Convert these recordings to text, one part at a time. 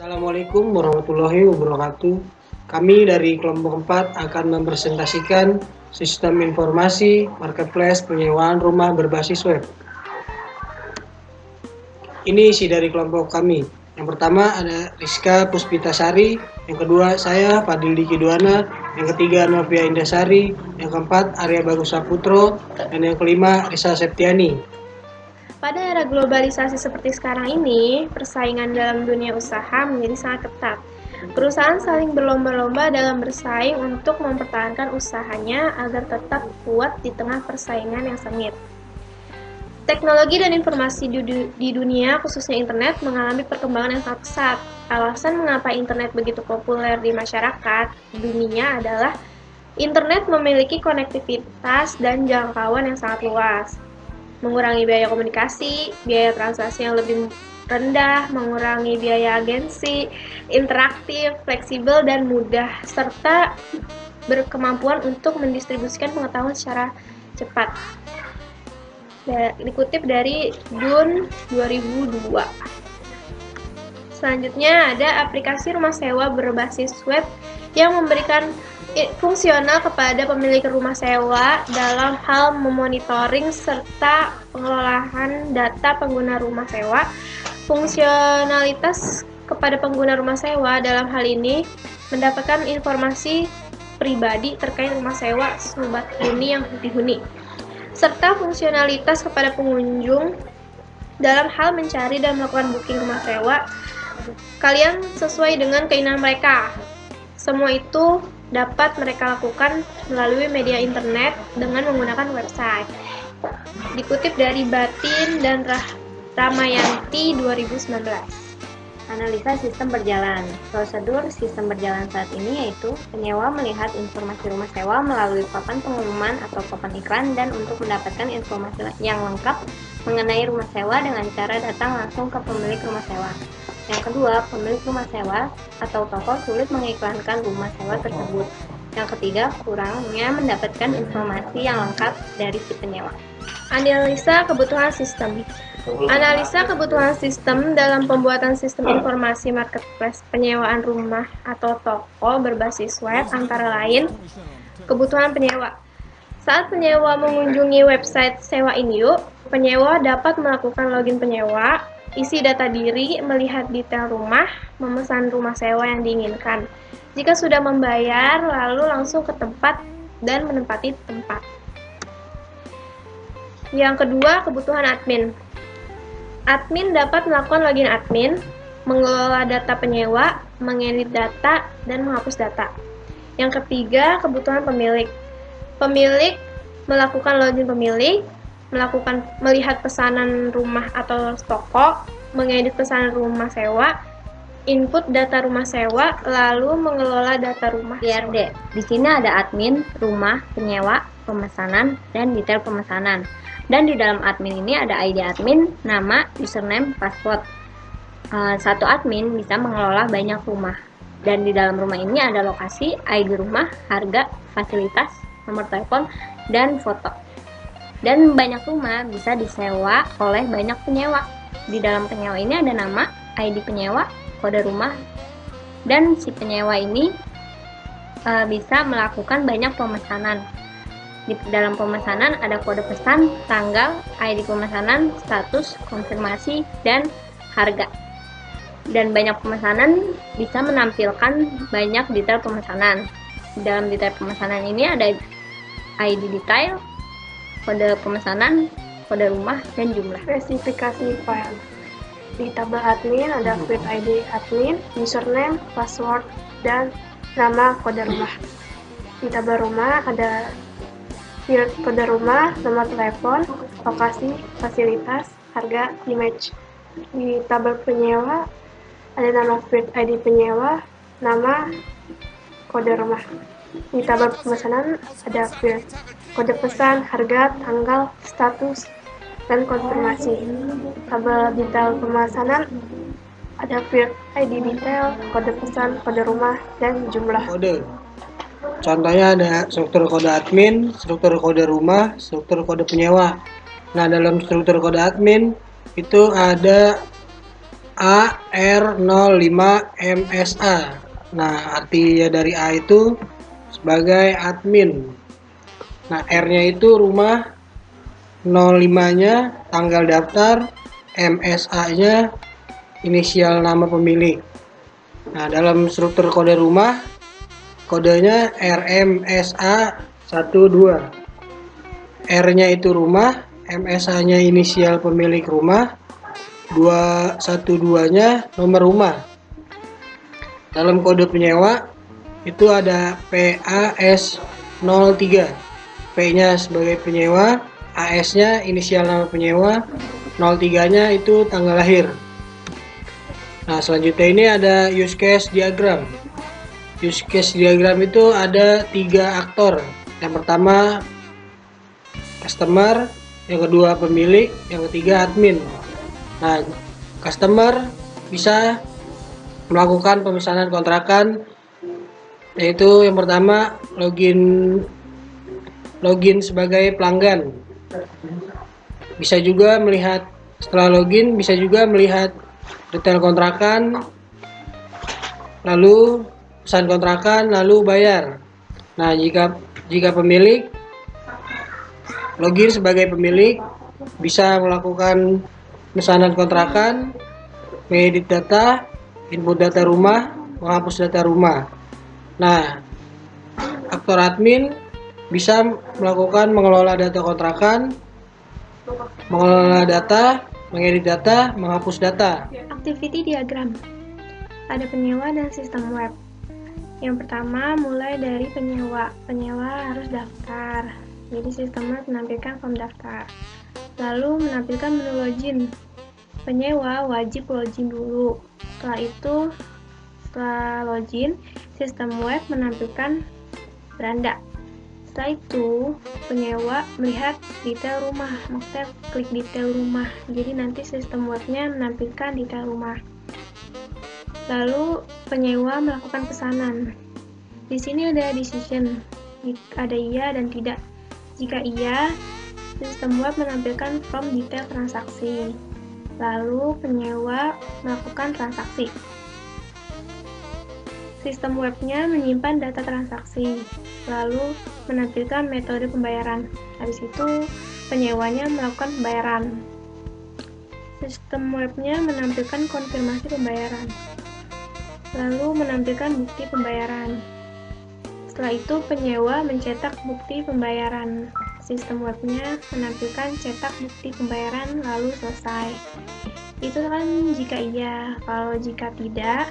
Assalamualaikum warahmatullahi wabarakatuh. Kami dari kelompok 4 akan mempresentasikan sistem informasi marketplace penyewaan rumah berbasis web. Ini isi dari kelompok kami. Yang pertama ada Rizka Puspitasari, yang kedua saya Fadil Diki Duana, yang ketiga Novia Indasari, yang keempat Arya Bagus Saputro, dan yang kelima Risa Septiani. Pada era globalisasi seperti sekarang ini, persaingan dalam dunia usaha menjadi sangat ketat. Perusahaan saling berlomba-lomba dalam bersaing untuk mempertahankan usahanya agar tetap kuat di tengah persaingan yang sengit. Teknologi dan informasi di dunia, khususnya internet, mengalami perkembangan yang sangat pesat. Alasan mengapa internet begitu populer di masyarakat dunia adalah internet memiliki konektivitas dan jangkauan yang sangat luas, mengurangi biaya komunikasi, biaya transaksi yang lebih rendah, mengurangi biaya agensi, interaktif, fleksibel, dan mudah, serta berkemampuan untuk mendistribusikan pengetahuan secara cepat. Dikutip dari DUN 2002. Selanjutnya ada aplikasi rumah sewa berbasis web yang memberikan fungsional kepada pemilik rumah sewa dalam hal memonitoring serta pengelolaan data pengguna rumah sewa. Fungsionalitas kepada pengguna rumah sewa dalam hal ini mendapatkan informasi pribadi terkait rumah sewa sobat huni yang dihuni, serta fungsionalitas kepada pengunjung dalam hal mencari dan melakukan booking rumah sewa kalian sesuai dengan keinginan mereka. Semua itu dapat mereka lakukan melalui media internet dengan menggunakan website. Dikutip dari Batin dan Ramayanti 2019. Analisa sistem berjalan. Prosedur sistem berjalan saat ini yaitu penyewa melihat informasi rumah sewa melalui papan pengumuman atau papan iklan dan untuk mendapatkan informasi yang lengkap mengenai rumah sewa dengan cara datang langsung ke pemilik rumah sewa. Yang kedua, pemilik rumah sewa atau toko sulit mengiklankan rumah sewa tersebut. Yang ketiga, kurangnya mendapatkan informasi yang lengkap dari si penyewa. Analisa kebutuhan sistem. Analisa kebutuhan sistem dalam pembuatan sistem informasi marketplace penyewaan rumah atau toko berbasis web antara lain kebutuhan penyewa. Saat penyewa mengunjungi website Sewa Inyuk, penyewa dapat melakukan login penyewa, isi data diri, melihat detail rumah, memesan rumah sewa yang diinginkan. Jika sudah membayar, lalu langsung ke tempat dan menempati tempat. Yang kedua, kebutuhan admin. Admin dapat melakukan login admin, mengelola data penyewa, mengedit data, dan menghapus data. Yang ketiga, kebutuhan pemilik. Pemilik melakukan login pemilik, melihat pesanan rumah atau toko, mengedit pesanan rumah sewa, input data rumah sewa, lalu mengelola data rumah. PRD. Di sini ada admin, rumah, penyewa, pemesanan, dan detail pemesanan. Dan di dalam admin ini ada ID admin, nama, username, password. Satu admin bisa mengelola banyak rumah. Dan di dalam rumah ini ada lokasi, ID rumah, harga, fasilitas, nomor telepon, dan foto. Dan banyak rumah bisa disewa oleh banyak penyewa. Di dalam penyewa ini ada nama, ID penyewa, kode rumah, dan si penyewa ini bisa melakukan banyak pemesanan. Di dalam pemesanan ada kode pesan, tanggal, ID pemesanan, status, konfirmasi, dan harga. Dan banyak pemesanan bisa menampilkan banyak detail pemesanan. Di dalam detail pemesanan ini ada ID detail, kode pemesanan, kode rumah, dan jumlah. Spesifikasi file. Di tabel admin ada field ID admin, username, password, dan nama kode rumah. Di tabel rumah ada field kode rumah, nomor telepon, lokasi, fasilitas, harga, image. Di tabel penyewa ada nama field ID penyewa, nama, kode rumah. Di tabel pemesanan ada field kode pesan, harga, tanggal, status, dan konfirmasi. Tabel detail pemesanan ada field ID detail, kode pesan, kode rumah, dan jumlah. Kode. Contohnya ada struktur kode admin, struktur kode rumah, struktur kode penyewa. Nah, dalam struktur kode admin itu ada AR05MSA. Nah, artinya dari A itu sebagai admin. Nah, R-nya itu rumah, 05-nya tanggal daftar, MSA-nya inisial nama pemilik. Nah, dalam struktur kode rumah, kodenya RMSA12. R-nya itu rumah, MSA-nya inisial pemilik rumah, 212-nya nomor rumah. Dalam kode penyewa itu ada PAS03. P-nya sebagai penyewa, AS-nya inisial nama penyewa, 03-nya itu tanggal lahir. Nah, selanjutnya ini ada use case diagram. Use case diagram itu ada 3 aktor. Yang pertama customer, yang kedua pemilik, yang ketiga admin. Nah, customer bisa melakukan pemesanan kontrakan, yaitu yang pertama login sebagai pelanggan. Bisa juga melihat, setelah login bisa juga melihat detail kontrakan, lalu pesan kontrakan, lalu bayar. Nah, jika pemilik login sebagai pemilik, bisa melakukan pemesanan kontrakan, mengedit data, input data rumah, menghapus data rumah. Nah, aktor admin bisa melakukan mengelola data kontrakan, mengelola data, mengedit data, menghapus data. Activity diagram. Ada penyewa dan sistem web. Yang pertama mulai dari penyewa. Penyewa harus daftar. Jadi sistem web menampilkan form daftar. Lalu menampilkan menu login. Penyewa wajib login dulu. Setelah login, sistem web menampilkan beranda. Setelah itu, penyewa melihat detail rumah, maksudnya klik detail rumah. Jadi nanti sistem webnya menampilkan detail rumah. Lalu penyewa melakukan pesanan. Di sini ada decision, ada iya dan tidak. Jika iya, sistem web menampilkan form detail transaksi. Lalu penyewa melakukan transaksi. Sistem webnya menyimpan data transaksi, lalu menampilkan metode pembayaran. Habis itu, penyewanya melakukan pembayaran. Sistem webnya menampilkan konfirmasi pembayaran, lalu menampilkan bukti pembayaran. Setelah itu, penyewa mencetak bukti pembayaran. Sistem webnya menampilkan cetak bukti pembayaran, lalu selesai. Itu kan jika iya. Kalau jika tidak,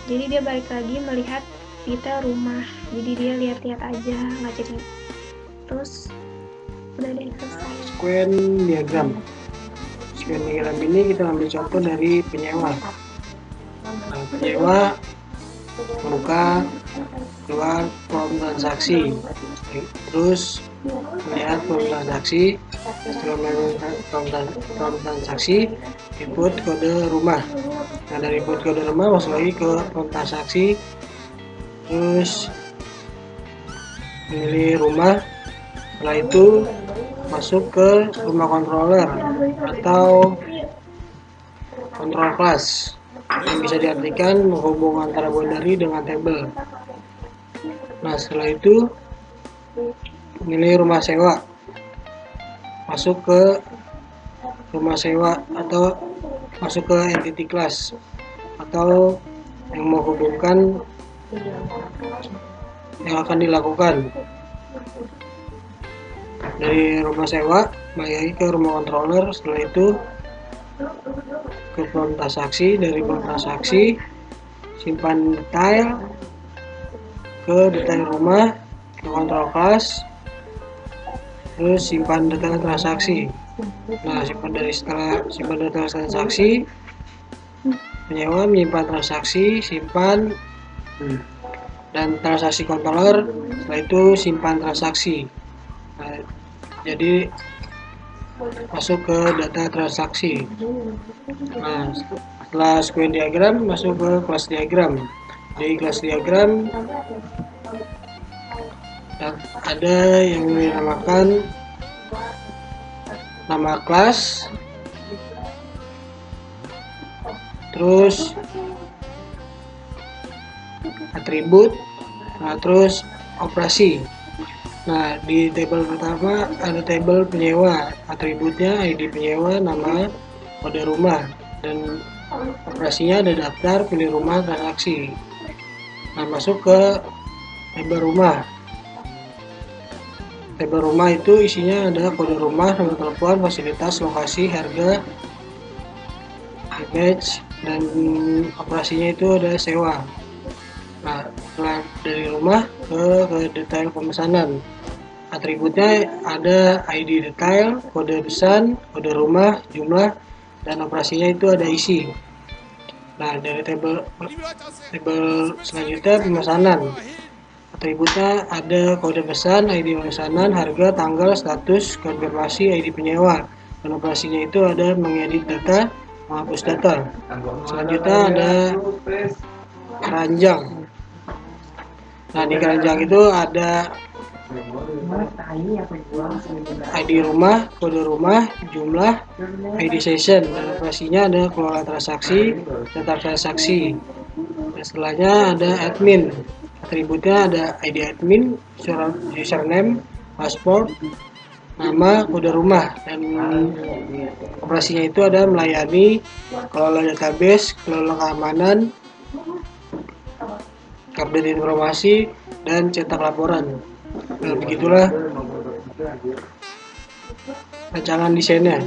jadi dia balik lagi melihat detail rumah, jadi dia lihat-lihat aja, nggak jadi. Terus udah deh, selesai. Sequence diagram. Sequence diagram ini kita ambil contoh dari penyewa. Nah, penyewa membuka keluar form transaksi, terus melihat form transaksi. Setelah melihat form transaksi, input kode rumah. Nah, dari input kode rumah masuk lagi ke form transaksi, terus pilih rumah. Setelah itu masuk ke rumah controller atau control class yang bisa diartikan menghubung antara boundary dengan table. Nah, setelah itu pilih rumah sewa, masuk ke rumah sewa atau masuk ke entity class atau yang menghubungkan yang akan dilakukan. Dari rumah sewa balik lagi ke rumah controller. Setelah itu ke form transaksi, dari form transaksi simpan detail, ke detail rumah, ke control class, terus simpan detail transaksi. Nah, setelah simpan detail transaksi, penyewa menyimpan transaksi, simpan, dan transaksi controller. Setelah itu simpan transaksi. Nah, jadi masuk ke data transaksi. Nah, setelah sequence diagram masuk ke class diagram. Di class diagram ada yang dinamakan nama kelas, terus atribut, nah terus operasi. Nah, di tabel pertama ada tabel penyewa, atributnya ID penyewa, nama, kode rumah, dan operasinya ada daftar, pilih rumah, transaksi. Nah, masuk ke tabel rumah. Tabel rumah itu isinya ada kode rumah, nomor telepon, fasilitas, lokasi, harga, image, dan operasinya itu ada sewa. Nah, setelah dari rumah ke detail pemesanan. Atributnya ada ID detail, kode pesan, kode rumah, jumlah, dan operasinya itu ada isi. Nah, dari tabel selanjutnya pemesanan. Atributnya ada kode pesan, ID pemesanan, harga, tanggal, status, konfirmasi, ID penyewa. Dan operasinya itu ada mengedit data, menghapus data. Selanjutnya ada keranjang. Nah, di keranjang itu ada ID rumah, kode rumah, jumlah, ID session, dan operasinya ada kelola transaksi, daftar transaksi. Dan setelahnya ada admin. Atributnya ada ID admin, username, password, nama, kode rumah, dan operasinya itu ada melayani, kelola database, kelola keamanan, update informasi, dan cetak laporan. Nah, begitulah rancangan desainnya.